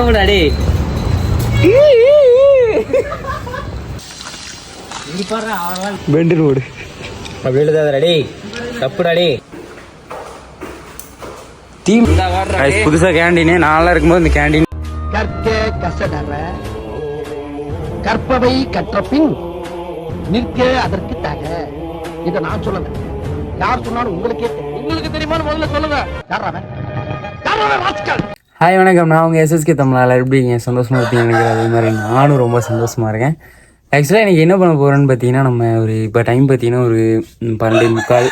சாவுடாடி. Bend road அப்படி எழுதாதடி, தப்புடாடி. Team புதுசா canteen நாளா இருக்கும்போது இந்த கேண்டீன் கற்க கசடற கற்பவை கற்றபின் நிற்க அதற்கு தக. இதை நான் சொல்லல, யார் சொன்னாலும் உங்களுக்கே தெரியும். உங்களுக்கு தெரியுமான்னு முதல்ல சொல்லுங்க. ஹாய் வணக்கம், நான் உங்கள் எஸ்எஸ்கே தமிழால் எப்படிங்க சந்தோஷமாக இருப்பீங்க நினைக்கிறேன். அதே மாதிரி நானும் ரொம்ப சந்தோஷமாக இருக்கேன். ஆக்சுவலாக இன்றைக்கி என்ன பண்ண போகிறேன்னு பார்த்தீங்கன்னா, நம்ம ஒரு இப்போ டைம் பார்த்தீங்கன்னா ஒரு 12:45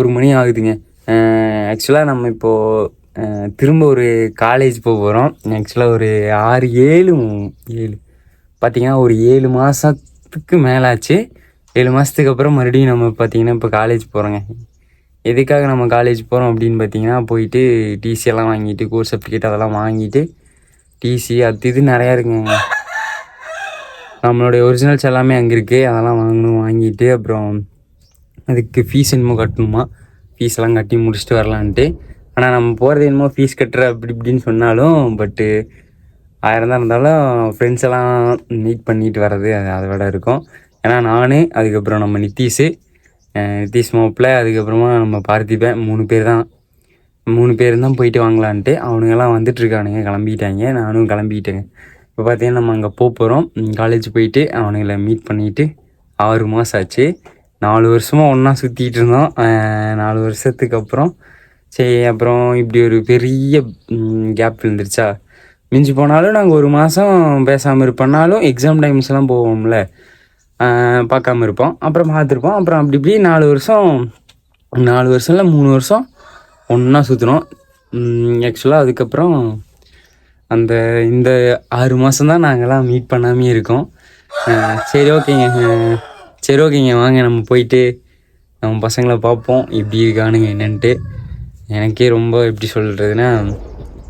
1 மணி ஆகுதுங்க. ஆக்சுவலாக நம்ம இப்போது திரும்ப ஒரு காலேஜ் போக போகிறோம். ஆக்சுவலாக ஒரு 7 பார்த்திங்கன்னா ஒரு 7 மாதத்துக்கு மேலாச்சு. 7 மாதத்துக்கு அப்புறம் மறுபடியும் நம்ம பார்த்திங்கன்னா இப்போ காலேஜ் போகிறோங்க. எதுக்காக நம்ம காலேஜ் போகிறோம் அப்படின்னு பார்த்தீங்கன்னா, போயிட்டு டிசி எல்லாம் வாங்கிட்டு, கோர்ஸ் சர்டிஃபிகேட் அதெல்லாம் வாங்கிட்டு, டிசி அது இது நிறையா இருக்குங்க. நம்மளுடைய ஒரிஜினல்ஸ் எல்லாமே அங்கே இருக்குது, அதெல்லாம் வாங்கிட்டு அப்புறம் அதுக்கு ஃபீஸ் என்னமோ கட்டணுமா, ஃபீஸ்லாம் கட்டி முடிச்சுட்டு வரலான்ட்டு. ஆனால் நம்ம போகிறது என்னமோ ஃபீஸ் கட்டுற அப்படி இப்படின்னு சொன்னாலும், பட்டு 1000 தான் இருந்தாலும் ஃப்ரெண்ட்ஸ் எல்லாம் மீட் பண்ணிட்டு வர்றது அதை விட இருக்கும். ஏன்னா நான், அதுக்கப்புறம் நம்ம நித்தீஷ் மாப்பிள்ள, அதுக்கப்புறமா நம்ம பார்த்திபன் 3 பேர் தான் போயிட்டு வாங்கலான்ட்டு. அவனுங்கெல்லாம் வந்துட்டுருக்கானுங்க, கிளம்பிட்டாங்க. நானும் கிளம்பிட்டேங்க. இப்போ பார்த்தீங்கன்னா நம்ம அங்கே போகிறோம். காலேஜ் போயிட்டு அவனுங்களை மீட் பண்ணிவிட்டு 6 மாதம் ஆச்சு. 4 வருஷமாக ஒன்றா சுற்றிட்டு இருந்தோம். 4 வருஷத்துக்கு அப்புறம் சரி, அப்புறம் இப்படி ஒரு பெரிய கேப் விழுந்துருச்சா. மிஞ்சி போனாலும் நாங்கள் 1 மாதம் பேசாமல் இருப்போம்னாலும் எக்ஸாம் டைம்ஸ்லாம் போவோம்ல, பார்க்காம இருப்போம், அப்புறம் பார்த்துருப்போம். அப்புறம் அப்படி இப்படி 4 வருஷம் இல்லை 3 வருஷம் ஒன்றா சுற்றினோம். ஆக்சுவலாக அதுக்கப்புறம் இந்த 6 மாதம்தான் நாங்கள்லாம் மீட் பண்ணாமே இருக்கோம். சரி ஓகேங்க வாங்க நம்ம போயிட்டு நம்ம பசங்களை பார்ப்போம் எப்படி இருக்கானுங்க என்னன்ட்டு. எனக்கே ரொம்ப எப்படி சொல்கிறதுன்னா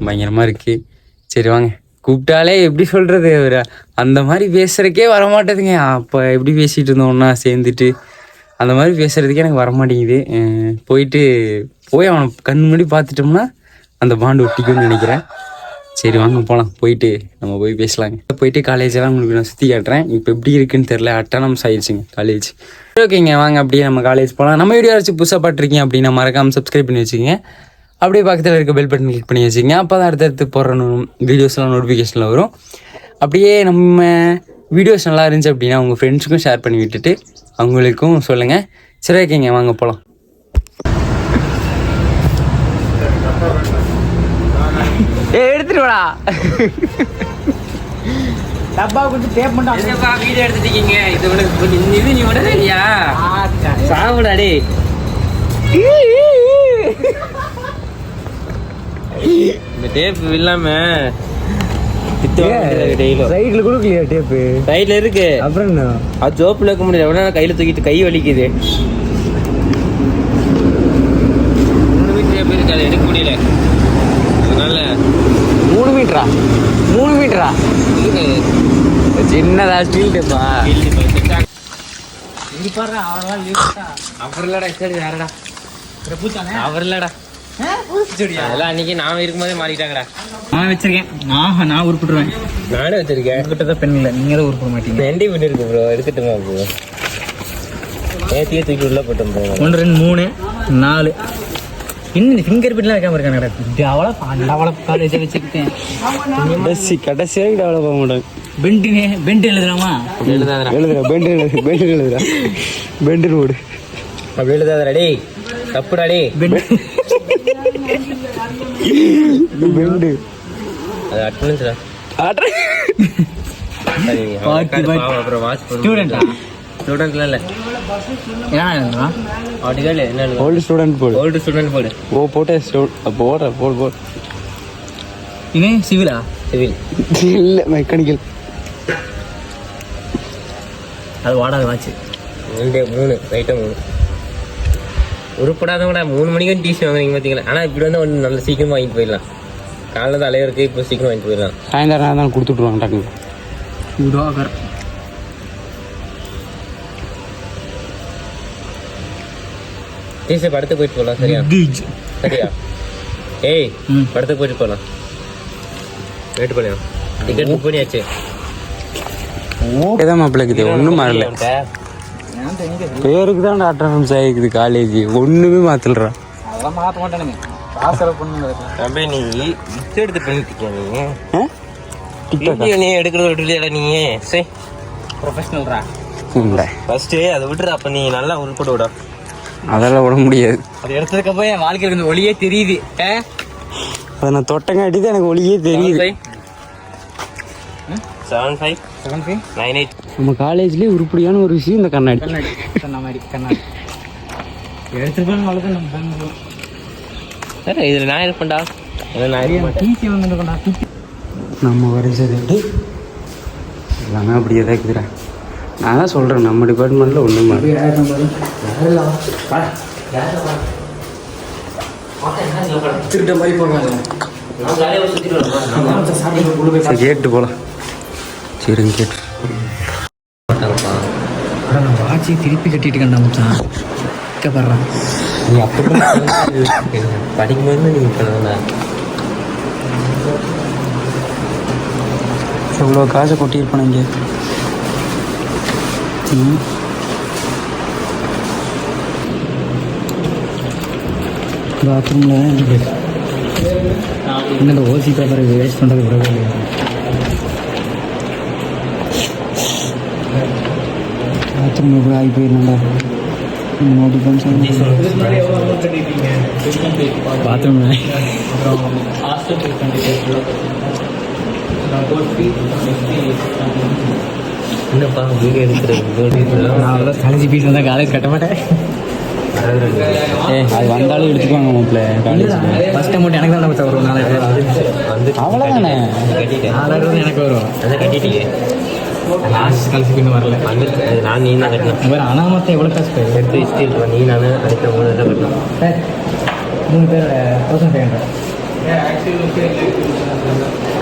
பயங்கரமாக இருக்குது. சரி வாங்க, கூப்பிட்டாலே எப்படி சொல்கிறது, அந்த மாதிரி பேசுகிறக்கே வரமாட்டேதுங்க. அப்போ எப்படி பேசிகிட்டு இருந்தோம்னா சேர்ந்துட்டு அந்த மாதிரி பேசுகிறதுக்கே எனக்கு வரமாட்டேங்குது. போய் அவனை கண் முன்னாடி பார்த்துட்டோம்னா அந்த பாண்டு ஒட்டிக்கும்னு நினைக்கிறேன். சரி வாங்க போகலாம், போயிட்டு நம்ம போய் பேசலாங்க. போயிட்டு காலேஜெல்லாம் உங்களுக்கு நான் சுற்றி காட்டுறேன். இப்போ எப்படி இருக்குன்னு தெரில, அட்டானமஸ் ஆயிடுச்சுங்க காலேஜ். ஓகேங்க வாங்க அப்படியே நம்ம காலேஜ் போகலாம். நம்ம வீடியோ வச்சு புதுசாக பார்த்துருக்கீங்க அப்படின்னா மறக்காமல் சப்ஸ்கிரைப் பண்ணி வச்சுக்கோங்க. அப்படியே பக்கத்தில் இருக்க பெல் பட்டன் கிளிக் பண்ணி வச்சுக்கோங்க. அப்போ தான் அடுத்தடுத்து போடுற வீடியோஸ்லாம் நோட்டிஃபிகேஷனில் வரும். அப்படியே நம்ம வீடியோஸ் நல்லா இருந்துச்சு அப்படின்னா உங்கள் ஃப்ரெண்ட்ஸுக்கும் ஷேர் பண்ணி விட்டுட்டு அவங்களுக்கும் சொல்லுங்கள். சரி ஓகேங்க வாங்க போகலாம். எடுத்துருவாடா டப்பா கொஞ்சம் டேப் பண்ணா வீடியோ எடுத்துட்டீங்க. இது உனக்கு இது நீ உடனே இல்லையா, சாவுடாடி. இந்த டேப் இல்லாம சைடில் கொடுக்கலையா டேப்பு? சைடில் இருக்கு. அப்புறம் என்ன, அது ஜோப்பில் இருக்க முடியாது. எவ்வளோ கையில் தூக்கிட்டு கை வலிக்குது. 3 மீட்டர் டேப் இருக்கு, அதை எடுக்க முடியல. அதனால 3 மீட்டரா சின்னதா ஸ்டீல் டேப்பா? அவர் இல்லடா, சரி வேறடா, அவர் இல்லடா. அதெல்லாம் அன்னைக்கு நான் இருக்கும்போதே மாறிட்டாங்கடா. நான் வச்சிருக்கேன். நான் உருப்பிட்டுருவேன். நானே வச்சிருக்கேன். உங்ககிட்ட பெண் இல்லை, நீங்க தான் உருப்பிட மாட்டீங்க. என்டி பண்ணி இருக்கு ப்ரோ, எடுத்துட்டுமா ப்ரோ? ஏத்தியே தூக்கி உள்ள போட்டோம் ப்ரோ. 1 2 3 4 இன்னும் ஃபிங்கர் பிரிண்ட்லாம் வைக்காம இருக்காங்க. அவ்வளோ காலேஜ் வச்சுக்கிட்டேன். கடைசியாக டெவலப் ஆக மாட்டாங்க. பெண்ட் எழுதுறாமா? எழுதுறா பெண்டு ரோடு அப்படி எழுதாதடி, தப்புடாடி. பெண்டு அது அட்டனன்ஸ்டா. அப்புறம் வாட்ச் ஸ்டூடெண்ட்ல இல்ல என்ன ஆர்டிகல் என்ன ஓல்டு ஸ்டூடெண்ட் போடு. ஓ போட்டே போடு. இன்னும் சிவில் இல்லை மெக்கானிக்கல். அது வாடாத வாட்ச் 3 ரைட்டாக 3 உருப்படாதவங்கடா. 3 மணிக்கு டிசி வாங்குறீங்க பார்த்தீங்களா. ஆனால் இப்படி வந்து ஒன்று நல்ல சீக்கிரமாக வாங்கிட்டு போயிடலாம். காலையில் தான் அலையிறதுக்கு இப்போ சீக்கிரம் வாங்கிட்டு போயிடலாம். சாயந்தரம் தான் கொடுத்துட்ருவாங்க டக்குனு. டிசி படத்துக்கு போயிட்டு போகலாம். சரியா? ஏய் படத்துக்கு போயிட்டு போகலாம். மேட்டுப்பாளையம் டிக்கெட் புக் பண்ணியாச்சு. ஓகே தான் மாப்பிள்ளைக்குது, ஒன்றும் மாறல. பேருக்கு தான் டாக்டர் ஃபிலிம்ஸ் ஆகிக்குது காலேஜ், ஒன்றுமே மாற்றலறா. அதெல்லாம் மாற்ற மாட்டானுங்க, காசு செலவு பண்ணுங்க. அப்படியே நீ பிச்சை எடுத்து பண்ணிட்டு டிக்டாக் நீ எடுக்கிறது விட்டுலையாடா நீ? சரி ப்ரொஃபஷனல்ரா. இல்லை ஃபர்ஸ்ட்டு அதை விட்டுற, அப்போ நீ நல்லா உருப்பட்டு விட. அதெல்லாம் விட முடியாது. அது எடுத்ததுக்கப்போ என் வாழ்க்கையில் இந்த ஒளியே தெரியுது. அதை நான் தொட்டங்காட்டி தான் எனக்கு ஒளியே தெரியுது. 7598. நம்ம காலேஜ்லேயே உருப்படியான ஒரு விஷயம் இந்த கண்ணாடி. சொன்ன மாதிரி கண்ணாடி எடுத்துருப்பான்னு வளர்த்து நம்ம பெங்களூர். சார் இதில் நான் இருப்பேன்டா. டிசி வந்துருக்கோண்டா. நம்ம வரைச்சது எல்லாமே அப்படியே தான் இருக்குதுடா. நான் தான் சொல்கிறேன், நம்ம டிபார்ட்மெண்ட்டில் ஒன்றும் திருட்ட மாதிரி போடுவாங்க. கேட்டு போகலாம். சரிங்க கேட்டு நான் வாட்சி திருப்பி கட்டிட்டு கண்டா மச்சான். கப்படுறான் நீ அப்படி படிக்கும்போது நீ பண்ணுவேன். எவ்வளோ காசை கொட்டியிருப்பானு இங்கே. பாத்ரூமில் இன்னும் இந்த ஓசி பேப்பரை வேஸ்ட் பண்ணுறது விடவே இல்லை. பாத்ரூம் எப்படி ஆகி போயிருந்தா நோட்டி பாத்ரூம் என்னப்பா வீடியோ எடுக்கிறது? நான் காலேஜ் ஃபீஸ் வந்தால் காலேஜ் கட்ட மாட்டேன். அது வந்தாலும் எடுத்துக்குவாங்க மாப்பிள்ள காலேஜ். ஃபஸ்ட் அமௌண்ட் எனக்கு தான் வரும். 4000 வந்து அவ்வளோதானே. கட்டிட்டேன். 4000 எனக்கு வரும். அதை கட்டிட்டீங்க. லாஸ்ட் காலேஜ் இன்னும் வரல. வந்து நான் நீ தான் கட்டணும். வேறு அனாமத்தை எவ்வளோ காசு போய் எடுத்து ஹிஸ்ட்ரி நீ நான் அடுத்த 3 தான் கட்டணும். சார் 3 பேர் 1500.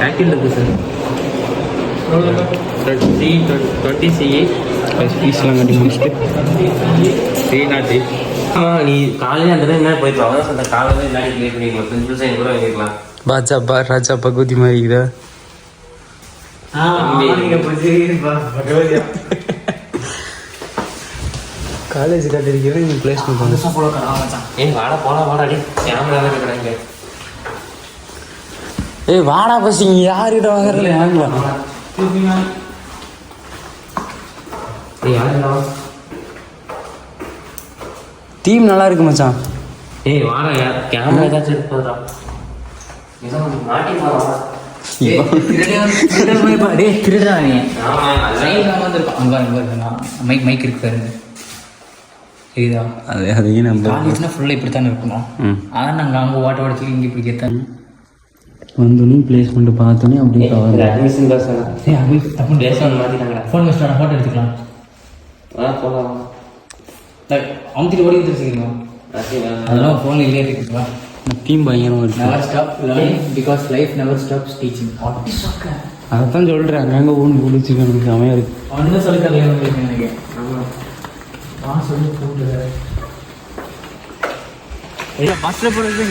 ஆக்டிவ் இருக்குது சார். 20 CA ஃபீஸ்லாம் கட்டி முடிச்சுட்டு 308. நீ காலையில் அந்த என்ன போயிருக்கலாம். அதான் சொன்ன காலையில் எல்லாரும் கிளியர் பண்ணிக்கலாம். பிரின்சிபல் சைன் கூட வாங்கிக்கலாம். பாஜா ராஜா பகவதி மாதிரி இருக்குதா? காலேஜ் கட்டிருக்கிறது நீங்கள் பிளேஸ்மெண்ட் பண்ண. ஏய் வாடா வாடாடி கேமரா இருக்கிறாங்க. ஏய் வாடா பசிங்க, யார்கிட்ட வாங்குறது வாங்கலாம். தீம் நல்லா இருக்கு மச்சான். ஏய் வாடா கேமரா ஏதாச்சும் இருப்பதா மாட்டி போறா. மைக் இருக்கு பாருங்க. சரிதா? அதையும் நம்ம காலேஜ்னா ஃபுல்லாக இப்படித்தானே இருக்கணும். ஆனால் நாங்கள் அங்கே ஓட்ட உடச்சி இங்கே இப்படி கேட்டாங்க. வந்தோடனே பிளேஸ்மெண்ட் பார்த்தோன்னே அப்படியே அட்மிஷன் கிளாஸ் மாற்றிட்டாங்கடா. ஃபோன் வச்சுட்டா ஃபோட்டோ எடுத்துக்கலாம். போகலாம். அமுத்திட்டு ஓடி வச்சுருக்கீங்களா? அதெல்லாம் ஃபோன் இல்லையே இருக்குங்களா? தீம் பயங்கரமாக இருக்கு. Never stop learning because life never stops teaching. அதைத்தான் சொல்கிறேன். அங்கங்கே ஊன்னு பிடிச்சிக்கணும் செமையாக இருக்கு. ஒன்றும் சொல்லி தரல உங்களுக்கு எனக்கு. சொல்லி போட்டுறேன். பஸ்ஸில் போகிறது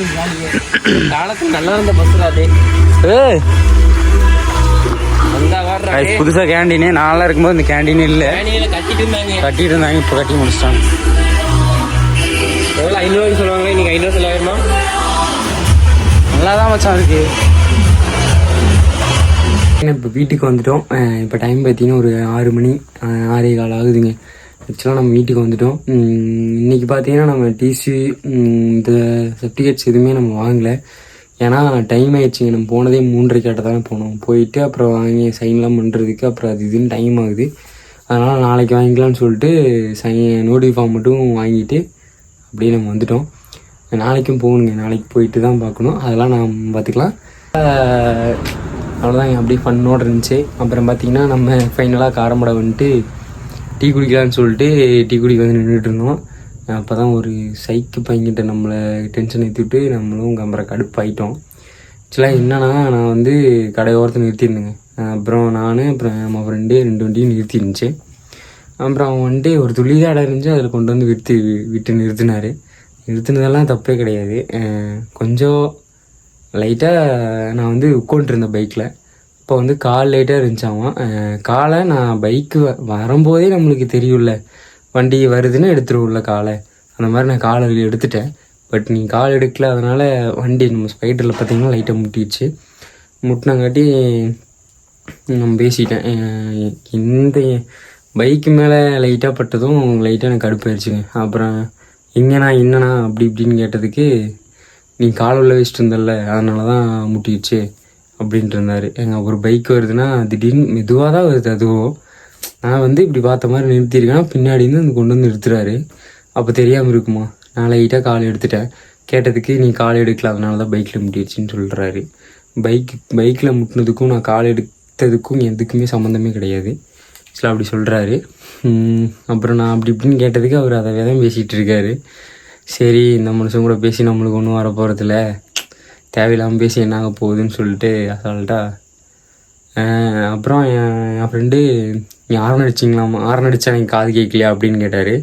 காலத்தில் நல்லா இருந்த பஸ்ஸில் அதே புதுசாக கேண்டீனே நான்லாம் இருக்கும்போது இந்த கேண்டீன் இல்லை. கட்டிட்டு இருந்தாங்க, இப்போ கட்டி முடிச்சிட்டாங்க. எவ்வளோ 500 சொல்லுவாங்க, இன்னைக்கு 500 செலவாயிருமா? நல்லா தான் மச்சான் இருக்கு. இப்போ வீட்டுக்கு வந்துட்டோம். இப்போ டைம் பார்த்தீங்கன்னா ஒரு 6 மணி 6:15 ஆகுதுங்க. ஆக்சுவலாக நம்ம வீட்டுக்கு வந்துட்டோம். இன்றைக்கி பார்த்தீங்கன்னா நம்ம டிசி இந்த சர்டிஃபிகேட்ஸ் எதுவுமே நம்ம வாங்கலை. ஏன்னா டைம் ஆகிடுச்சிங்க. நம்ம போனதே 3:30 தானே போனோம். போயிட்டு அப்புறம் வாங்கி சைன்லாம் பண்ணுறதுக்கு அப்புறம் அது இதுன்னு டைம் ஆகுது. அதனால் நாளைக்கு வாங்கிக்கலாம்னு சொல்லிட்டு நோட்டி ஃபார்ம் மட்டும் வாங்கிட்டு அப்படியே நம்ம வந்துட்டோம். நாளைக்கும் போகணுங்க. நாளைக்கு போயிட்டு தான் பார்க்கணும். அதெல்லாம் நாம் பார்த்துக்கலாம். அவ்வளோதாங்க. அப்படியே ஃபன்னோடு இருந்துச்சு. அப்புறம் பார்த்திங்கன்னா நம்ம ஃபைனலாக காரமடை வந்துட்டு டீ குடிக்கலான்னு சொல்லிட்டு டீ குடிக்க வந்து நின்றுட்டு இருந்தோம். அப்போ தான் ஒரு சைக்கு பையன்கிட்ட நம்மளை டென்ஷன் ஏற்றிவிட்டு நம்மளும் அப்புறம் கடுப்பாயிட்டோம். ஆக்சுவலாக என்னன்னா, நான் வந்து கடையோரத்தை நிறுத்தியிருந்தேங்க. அப்புறம் நான் அப்புறம் நம்ம ஃப்ரெண்டு 2 வண்டியும் நிறுத்திருந்துச்சு. அப்புறம் அவன் வந்துட்டு ஒரு துளி தான் இடம் இருந்துச்சு, அதில் கொண்டு வந்து விட்டு நிறுத்தினார். நிறுத்தினதெல்லாம் தப்பே கிடையாது. கொஞ்சம் லைட்டாக நான் வந்து உட்காந்துருந்தேன் பைக்கில். இப்போ வந்து கால் லைட்டாக இருந்துச்சாமா. காலை நான் பைக்கு வரும்போதே நம்மளுக்கு தெரியும்ல, வண்டி வருதுன்னு எடுத்துருவோம்ல காலை. அந்த மாதிரி நான் காலை எடுத்துட்டேன். பட் நீ கால் எடுக்கல, அதனால் வண்டி நம்ம ஸ்பைடரில் பார்த்தீங்கன்னா லைட்டாக முட்டிடுச்சு. முட்டினங்காட்டி நான் பேசிட்டேன். இந்த பைக்கு மேலே லைட்டாக பட்டதும் லைட்டாக எனக்கு கடுப்பாயிருச்சுங்க. அப்புறம் எங்கண்ணா என்னண்ணா அப்படி இப்படின்னு கேட்டதுக்கு, நீ கால் உள்ள வச்சுட்டு இருந்தல அதனால தான் முட்டிடுச்சு அப்படின்ட்டு இருந்தார். ஒரு பைக் வருதுன்னா திடீர்னு மெதுவாக தான் வருது. அதுவும் நான் வந்து இப்படி பார்த்த மாதிரி நிறுத்தியிருக்கேன், பின்னாடி வந்து கொண்டு வந்து நிறுத்துறாரு. அப்போ தெரியாமல் இருக்குமா? நான் லைட்டாக கால் எடுத்துட்டேன். கேட்டதுக்கு நீ கால் எடுக்கல அதனால தான் பைக்கில் முட்டிடுச்சின்னு சொல்கிறாரு. பைக்கில் முட்டினதுக்கும் நான் கால் எடுத்ததுக்கும் எதுக்குமே சம்மந்தமே கிடையாது. சில அப்படி சொல்கிறாரு. அப்புறம் நான் அப்படி இப்படின்னு கேட்டதுக்கு அவர் அதை தான் பேசிகிட்டு இருக்காரு. சரி, இந்த மனுஷன் கூட பேசி நம்மளுக்கு ஒன்றும் வர போகிறதில்ல, தேவையில்லாமல் பேசி என்னாக போகுதுன்னு சொல்லிட்டு அசால்ட்டா. அப்புறம் என் ஃப்ரெண்டு, நீ ஆரன் அடிச்சிங்களாமா, ஆரன் அடித்தா எனக்கு காது கேட்கலையா அப்படின்னு கேட்டார்.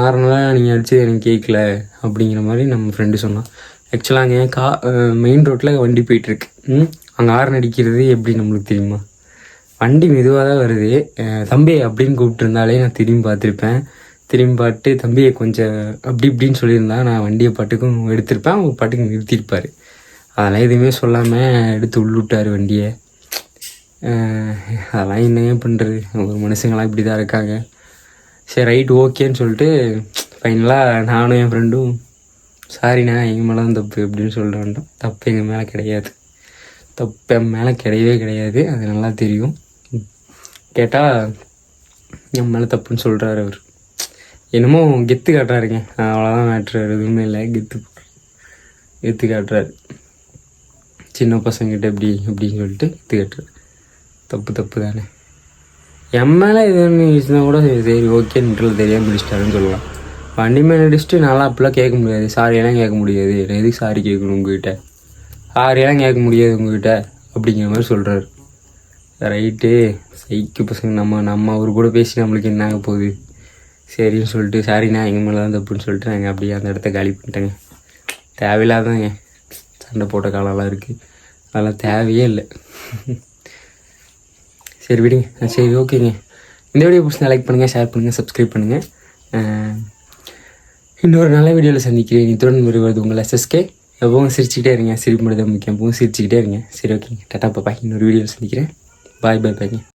ஆரனெலாம் நீங்கள் அடித்து எனக்கு கேட்கல அப்படிங்கிற மாதிரி நம்ம ஃப்ரெண்டு சொன்னான். ஆக்சுவலாக அங்கே மெயின் ரோட்டில் வண்டி போயிட்டுருக்கு. அங்கே ஆரன் அடிக்கிறது எப்படி நம்மளுக்கு தெரியுமா? வண்டி மெதுவாக தான் வருது. தம்பி அப்படின்னு கூப்பிட்டுருந்தாலே நான் திரும்பி பார்த்துருப்பேன். திரும்பி பார்த்து தம்பியை கொஞ்சம் அப்படி இப்படின்னு சொல்லியிருந்தா நான் வண்டியை பாட்டுக்கும் எடுத்திருப்பேன், அவங்க பாட்டுக்கு நிறுத்தியிருப்பார். அதெல்லாம் எதுவுமே சொல்லாமல் எடுத்து உள்ளுட்டார் வண்டியை. அதெல்லாம் என்னங்க பண்ணுறது, ஒரு மனுஷங்களாம் இப்படி தான் இருக்காங்க. சரி ரைட் ஓகேன்னு சொல்லிட்டு ஃபைனலாக நானும் என் ஃப்ரெண்டும் சாரிண்ணா எங்கள் மேலே தான் தப்பு அப்படின்னு சொல்லிட்டு வந்தோம். தப்பு எங்கள் மேலே கிடையாது, தப்பு என் மேலே கிடையவே கிடையாது, அது நல்லா தெரியும். கேட்டால் என் மேலே தப்புன்னு சொல்கிறாரு அவர். என்னமோ கெத்து காட்டுறாருங்க, அவ்வளோதான் மேட்ரு, எதுவுமே இல்லை. கெத்து காட்டுறாரு சின்ன பசங்கிட்ட எப்படி அப்படின்னு சொல்லிட்டு கெத்து காட்டுறாரு. தப்பு தானே. என் மேலே இது ஒன்று யூஸ்னா கூட சரி ஓகேன்னு தெரியாமல் பிடிச்சிட்டாருன்னு சொல்லலாம். வண்டி மேலே அடிச்சுட்டு நல்லா அப்படிலாம் கேட்க முடியாது, சாரியெல்லாம் கேட்க முடியாது. எதுக்கு சாரி கேட்கணும் உங்ககிட்ட, சாரியெல்லாம் கேட்க முடியாது உங்ககிட்ட அப்படிங்கிற மாதிரி சொல்கிறாரு. ரைட்டு, சைக்கு பசங்க நம்ம அவர் கூட பேசி நம்மளுக்கு என்ன ஆக போகுது சரின்னு சொல்லிட்டு, சாரிண்ணா எங்கள் மேலே தான் தப்புன்னு சொல்லிட்டு நாங்கள் அப்படியே அந்த இடத்த காலி பண்ணிட்டேங்க. தேவையில்லாதாங்க சண்டை போட்ட காலம்லாம் இருக்குது, அதெல்லாம் தேவையே இல்லை. சரி விடுங்க. சரி ஓகேங்க, இந்த வீடியோ பிடிச்சி லைக் பண்ணுங்கள், ஷேர் பண்ணுங்கள், சப்ஸ்கிரைப் பண்ணுங்கள். இன்னொரு நல்ல வீடியோவில் சந்திக்கிறேன். இத்துடன் வருவது உங்கள் SSK. எப்பவும் சிரிச்சுக்கிட்டே இருங்க, சிரிப்பு மட்டும் தான் முக்கியம். எப்பவும் சிரிச்சுக்கிட்டே இருங்க. சரி ஓகேங்க, டாட்டா பாய். இன்னொரு வீடியோவில் சந்திக்கிறேன். பாய்.